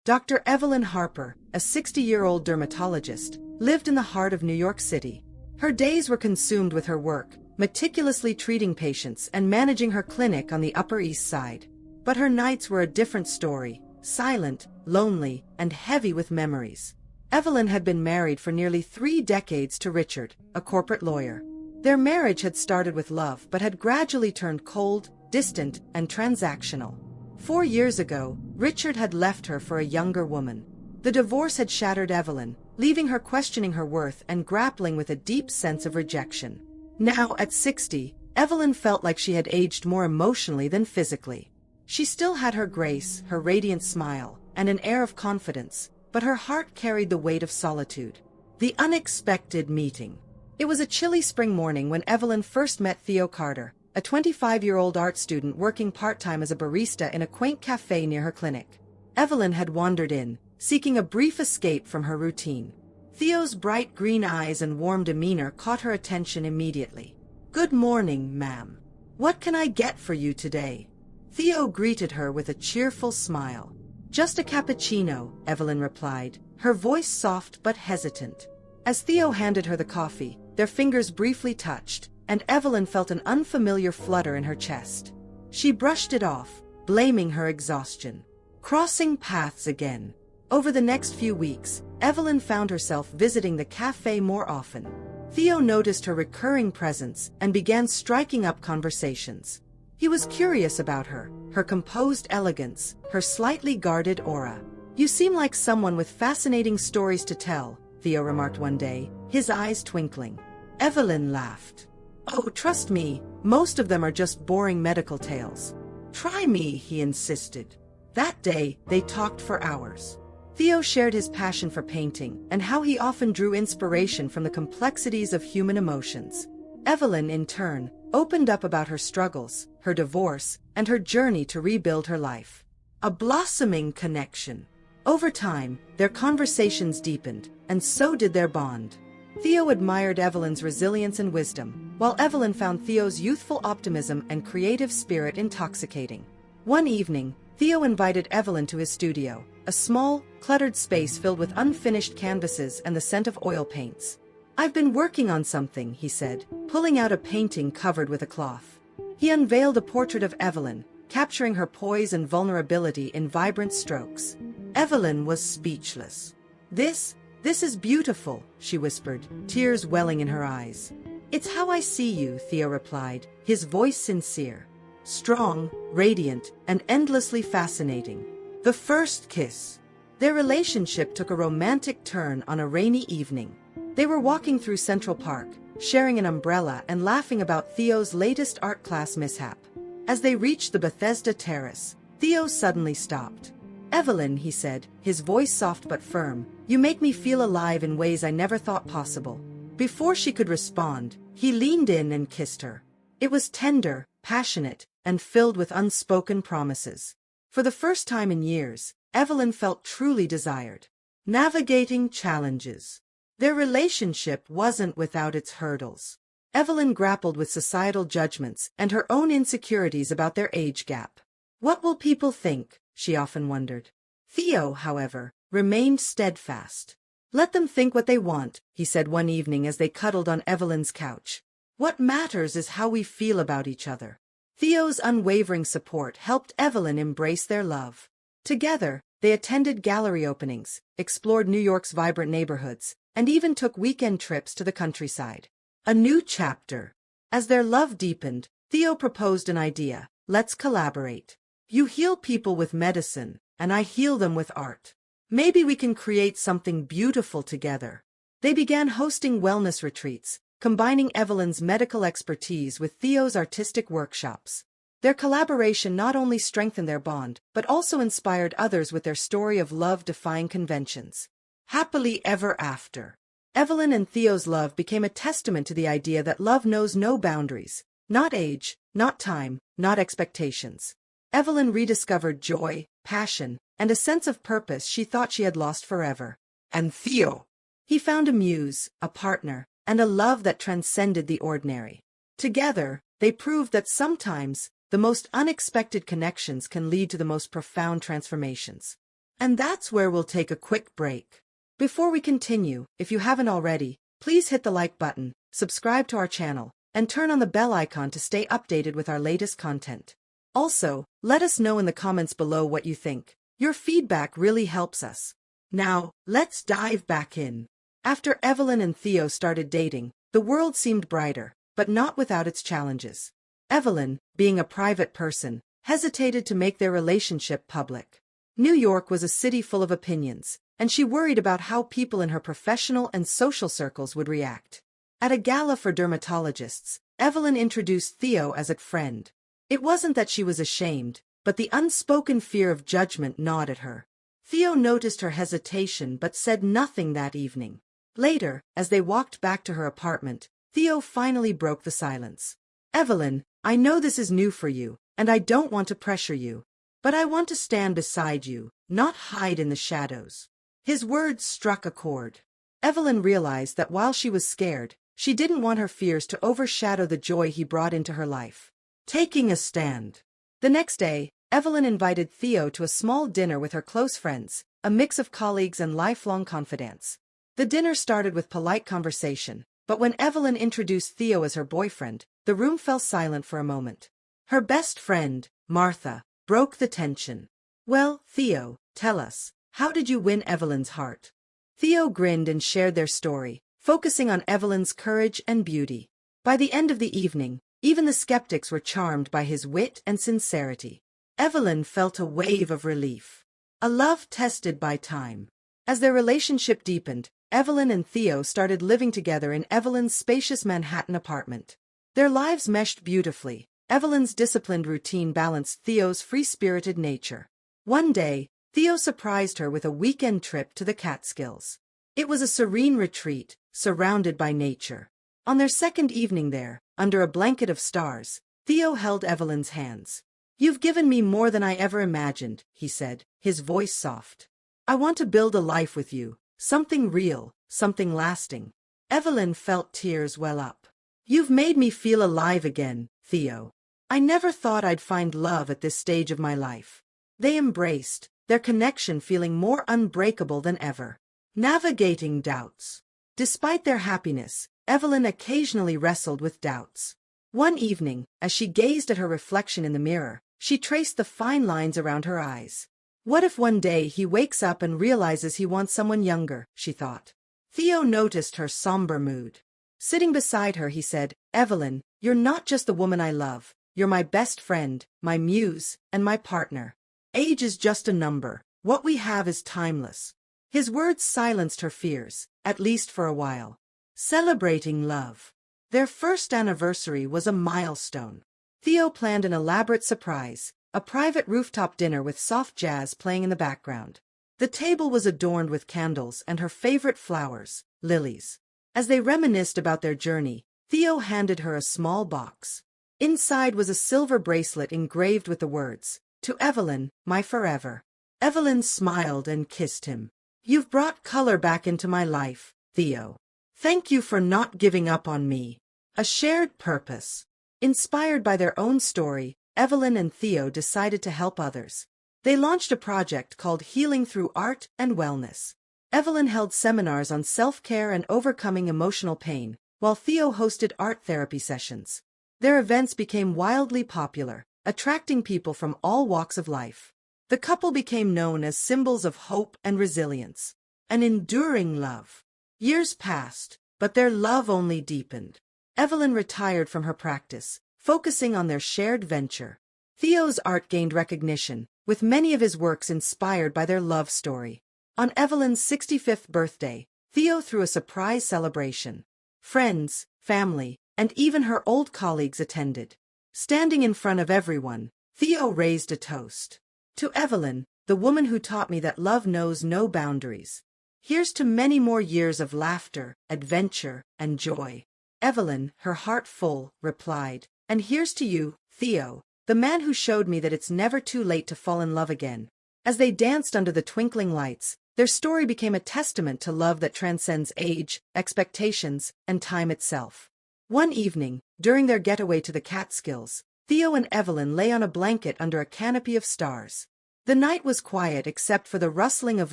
Dr. Evelyn Harper, a 60-year-old dermatologist, lived in the heart of New York City. Her days were consumed with her work, meticulously treating patients and managing her clinic on the Upper East Side. But her nights were a different story, silent, lonely, and heavy with memories. Evelyn had been married for nearly 3 decades to Richard, a corporate lawyer. Their marriage had started with love but had gradually turned cold, distant, and transactional. 4 years ago, Richard had left her for a younger woman. The divorce had shattered Evelyn, leaving her questioning her worth and grappling with a deep sense of rejection. Now, at 60, Evelyn felt like she had aged more emotionally than physically. She still had her grace, her radiant smile, and an air of confidence, but her heart carried the weight of solitude. The unexpected meeting. It was a chilly spring morning when Evelyn first met Theo Carter, a 25-year-old art student working part-time as a barista in a quaint café near her clinic. Evelyn had wandered in, seeking a brief escape from her routine. Theo's bright green eyes and warm demeanor caught her attention immediately. "Good morning, ma'am. What can I get for you today?" Theo greeted her with a cheerful smile. "Just a cappuccino," Evelyn replied, her voice soft but hesitant. As Theo handed her the coffee, their fingers briefly touched, and Evelyn felt an unfamiliar flutter in her chest. She brushed it off, blaming her exhaustion. Crossing paths again. Over the next few weeks, Evelyn found herself visiting the cafe more often. Theo noticed her recurring presence and began striking up conversations. He was curious about her composed elegance, her slightly guarded aura. "You seem like someone with fascinating stories to tell," Theo remarked one day, his eyes twinkling. Evelyn laughed. "Oh, trust me, most of them are just boring medical tales." "Try me," he insisted. That day, they talked for hours. Theo shared his passion for painting and how he often drew inspiration from the complexities of human emotions. Evelyn, in turn, opened up about her struggles, her divorce, and her journey to rebuild her life. A blossoming connection. Over time, their conversations deepened, and so did their bond. Theo admired Evelyn's resilience and wisdom, while Evelyn found Theo's youthful optimism and creative spirit intoxicating. One evening, Theo invited Evelyn to his studio, a small, cluttered space filled with unfinished canvases and the scent of oil paints. "I've been working on something," he said, pulling out a painting covered with a cloth. He unveiled a portrait of Evelyn, capturing her poise and vulnerability in vibrant strokes. Evelyn was speechless. This is beautiful," she whispered, tears welling in her eyes. "It's how I see you," Theo replied, his voice sincere. Strong, radiant, and endlessly fascinating. The first kiss. Their relationship took a romantic turn on a rainy evening. They were walking through Central Park, sharing an umbrella and laughing about Theo's latest art class mishap. As they reached the Bethesda Terrace, Theo suddenly stopped. "Evelyn," he said, his voice soft but firm, "you make me feel alive in ways I never thought possible." Before she could respond, he leaned in and kissed her. It was tender, passionate, and filled with unspoken promises. For the first time in years, Evelyn felt truly desired. Navigating challenges. Their relationship wasn't without its hurdles. Evelyn grappled with societal judgments and her own insecurities about their age gap. "What will people think?" she often wondered. Theo, however, remained steadfast. "Let them think what they want," he said one evening as they cuddled on Evelyn's couch. "What matters is how we feel about each other." Theo's unwavering support helped Evelyn embrace their love. Together, they attended gallery openings, explored New York's vibrant neighborhoods, and even took weekend trips to the countryside. A new chapter. As their love deepened, Theo proposed an idea. "Let's collaborate. You heal people with medicine, and I heal them with art. Maybe we can create something beautiful together." They began hosting wellness retreats, combining Evelyn's medical expertise with Theo's artistic workshops. Their collaboration not only strengthened their bond, but also inspired others with their story of love defying conventions. Happily ever after. Evelyn and Theo's love became a testament to the idea that love knows no boundaries, not age, not time, not expectations. Evelyn rediscovered joy, passion, and a sense of purpose she thought she had lost forever. And Theo? He found a muse, a partner, and a love that transcended the ordinary. Together, they proved that sometimes, the most unexpected connections can lead to the most profound transformations. And that's where we'll take a quick break. Before we continue, if you haven't already, please hit the like button, subscribe to our channel, and turn on the bell icon to stay updated with our latest content. Also, let us know in the comments below what you think. Your feedback really helps us. Now, let's dive back in. After Evelyn and Theo started dating, the world seemed brighter, but not without its challenges. Evelyn, being a private person, hesitated to make their relationship public. New York was a city full of opinions, and she worried about how people in her professional and social circles would react. At a gala for dermatologists, Evelyn introduced Theo as a friend. It wasn't that she was ashamed, but the unspoken fear of judgment gnawed at her. Theo noticed her hesitation but said nothing that evening. Later, as they walked back to her apartment, Theo finally broke the silence. "Evelyn, I know this is new for you, and I don't want to pressure you. But I want to stand beside you, not hide in the shadows." His words struck a chord. Evelyn realized that while she was scared, she didn't want her fears to overshadow the joy he brought into her life. Taking a stand. The next day, Evelyn invited Theo to a small dinner with her close friends, a mix of colleagues and lifelong confidants. The dinner started with polite conversation, but when Evelyn introduced Theo as her boyfriend, the room fell silent for a moment. Her best friend, Martha, broke the tension. "Well, Theo, tell us, how did you win Evelyn's heart?" Theo grinned and shared their story, focusing on Evelyn's courage and beauty. By the end of the evening, even the skeptics were charmed by his wit and sincerity. Evelyn felt a wave of relief. A love tested by time. As their relationship deepened, Evelyn and Theo started living together in Evelyn's spacious Manhattan apartment. Their lives meshed beautifully. Evelyn's disciplined routine balanced Theo's free-spirited nature. One day, Theo surprised her with a weekend trip to the Catskills. It was a serene retreat, surrounded by nature. On their second evening there, under a blanket of stars, Theo held Evelyn's hands. "You've given me more than I ever imagined," he said, his voice soft. "I want to build a life with you, something real, something lasting." Evelyn felt tears well up. "You've made me feel alive again, Theo. I never thought I'd find love at this stage of my life." They embraced, their connection feeling more unbreakable than ever. Navigating doubts. Despite their happiness, Evelyn occasionally wrestled with doubts. One evening, as she gazed at her reflection in the mirror, she traced the fine lines around her eyes. What if one day he wakes up and realizes he wants someone younger, she thought. Theo noticed her somber mood. Sitting beside her, he said, "Evelyn, you're not just the woman I love. You're my best friend, my muse, and my partner. Age is just a number. What we have is timeless." His words silenced her fears, at least for a while. Celebrating love. Their first anniversary was a milestone. Theo planned an elaborate surprise, a private rooftop dinner with soft jazz playing in the background. The table was adorned with candles and her favorite flowers, lilies. As they reminisced about their journey, Theo handed her a small box. Inside was a silver bracelet engraved with the words, "To Evelyn, my forever." Evelyn smiled and kissed him. "You've brought color back into my life, Theo. Thank you for not giving up on me." A shared purpose. Inspired by their own story, Evelyn and Theo decided to help others. They launched a project called Healing Through Art and Wellness. Evelyn held seminars on self-care and overcoming emotional pain, while Theo hosted art therapy sessions. Their events became wildly popular, attracting people from all walks of life. The couple became known as symbols of hope and resilience. An enduring love. Years passed, but their love only deepened. Evelyn retired from her practice, focusing on their shared venture. Theo's art gained recognition, with many of his works inspired by their love story. On Evelyn's 65th birthday, Theo threw a surprise celebration. Friends, family, and even her old colleagues attended. Standing in front of everyone, Theo raised a toast. "To Evelyn, the woman who taught me that love knows no boundaries. Here's to many more years of laughter, adventure, and joy." Evelyn, her heart full, replied, "And here's to you, Theo, the man who showed me that it's never too late to fall in love again." As they danced under the twinkling lights, their story became a testament to love that transcends age, expectations, and time itself. One evening, during their getaway to the Catskills, Theo and Evelyn lay on a blanket under a canopy of stars. The night was quiet except for the rustling of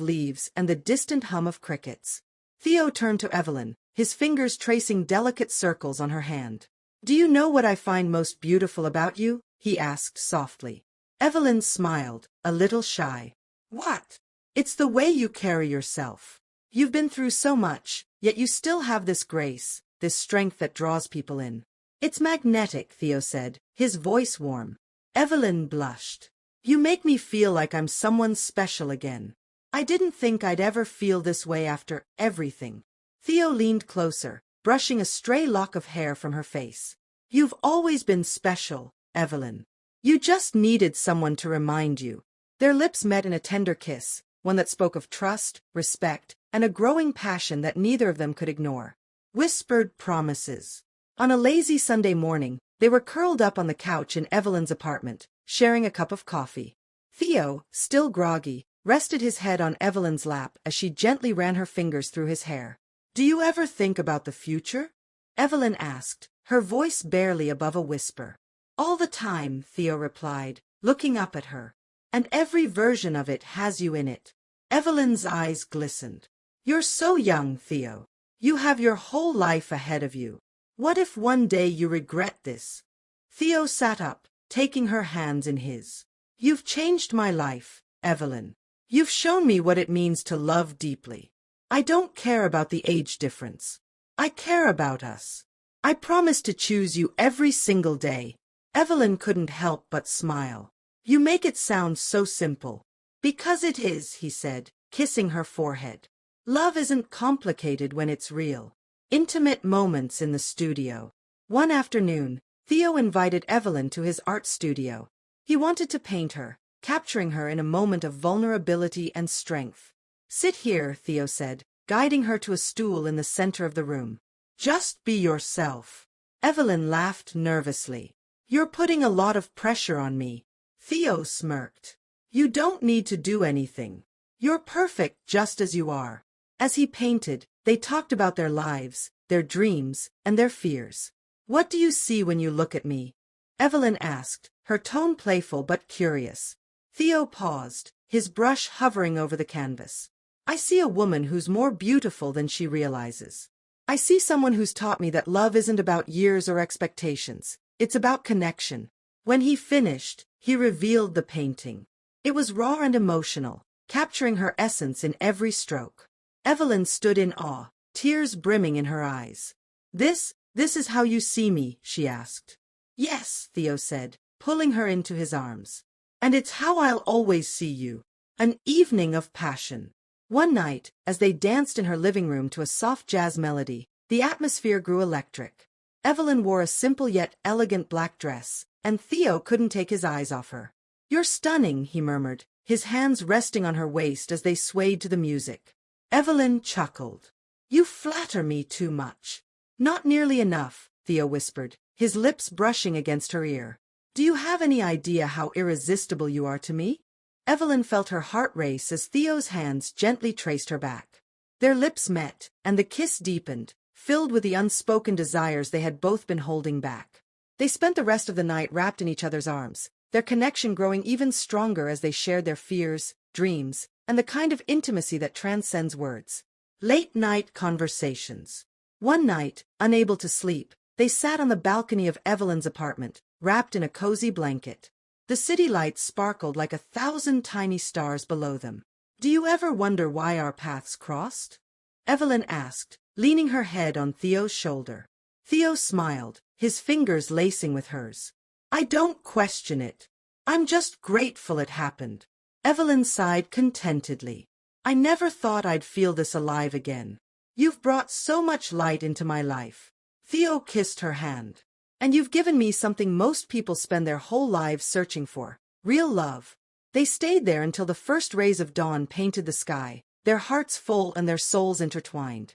leaves and the distant hum of crickets. Theo turned to Evelyn, his fingers tracing delicate circles on her hand. "Do you know what I find most beautiful about you?" he asked softly. Evelyn smiled, a little shy. "What?" "It's the way you carry yourself. You've been through so much, yet you still have this grace, this strength that draws people in." "It's magnetic," Theo said, his voice warm. Evelyn blushed. "You make me feel like I'm someone special again. I didn't think I'd ever feel this way after everything." Theo leaned closer, brushing a stray lock of hair from her face. "You've always been special, Evelyn. You just needed someone to remind you." Their lips met in a tender kiss, one that spoke of trust, respect, and a growing passion that neither of them could ignore. Whispered promises. On a lazy Sunday morning, they were curled up on the couch in Evelyn's apartment, sharing a cup of coffee. Theo, still groggy, rested his head on Evelyn's lap as she gently ran her fingers through his hair. "Do you ever think about the future?" Evelyn asked, her voice barely above a whisper. "All the time," Theo replied, looking up at her. "And every version of it has you in it." Evelyn's eyes glistened. "You're so young, Theo. You have your whole life ahead of you. What if one day you regret this?" Theo sat up, taking her hands in his. "You've changed my life, Evelyn. You've shown me what it means to love deeply. I don't care about the age difference. I care about us. I promise to choose you every single day." Evelyn couldn't help but smile. "You make it sound so simple." "Because it is," he said, kissing her forehead. "Love isn't complicated when it's real." Intimate moments in the studio. One afternoon, Theo invited Evelyn to his art studio. He wanted to paint her, capturing her in a moment of vulnerability and strength. "Sit here," Theo said, guiding her to a stool in the center of the room. "Just be yourself." Evelyn laughed nervously. "You're putting a lot of pressure on me." Theo smirked. "You don't need to do anything. You're perfect just as you are." As he painted, they talked about their lives, their dreams, and their fears. "What do you see when you look at me?" Evelyn asked, her tone playful but curious. Theo paused, his brush hovering over the canvas. "I see a woman who's more beautiful than she realizes. I see someone who's taught me that love isn't about years or expectations. It's about connection." When he finished, he revealed the painting. It was raw and emotional, capturing her essence in every stroke. Evelyn stood in awe, tears brimming in her eyes. This is how you see me?" she asked. "Yes," Theo said, pulling her into his arms. "And it's how I'll always see you." An evening of passion. One night, as they danced in her living room to a soft jazz melody, the atmosphere grew electric. Evelyn wore a simple yet elegant black dress, and Theo couldn't take his eyes off her. "You're stunning," he murmured, his hands resting on her waist as they swayed to the music. Evelyn chuckled. "You flatter me too much." "Not nearly enough," Theo whispered, his lips brushing against her ear. "Do you have any idea how irresistible you are to me?" Evelyn felt her heart race as Theo's hands gently traced her back. Their lips met, and the kiss deepened, filled with the unspoken desires they had both been holding back. They spent the rest of the night wrapped in each other's arms, their connection growing even stronger as they shared their fears, dreams, and the kind of intimacy that transcends words. Late-night conversations. One night, unable to sleep, they sat on the balcony of Evelyn's apartment, wrapped in a cozy blanket. The city lights sparkled like 1,000 tiny stars below them. "Do you ever wonder why our paths crossed?" Evelyn asked, leaning her head on Theo's shoulder. Theo smiled, his fingers lacing with hers. "I don't question it. I'm just grateful it happened." Evelyn sighed contentedly. "I never thought I'd feel this alive again. You've brought so much light into my life." Theo kissed her hand. "And you've given me something most people spend their whole lives searching for, real love." They stayed there until the first rays of dawn painted the sky, their hearts full and their souls intertwined.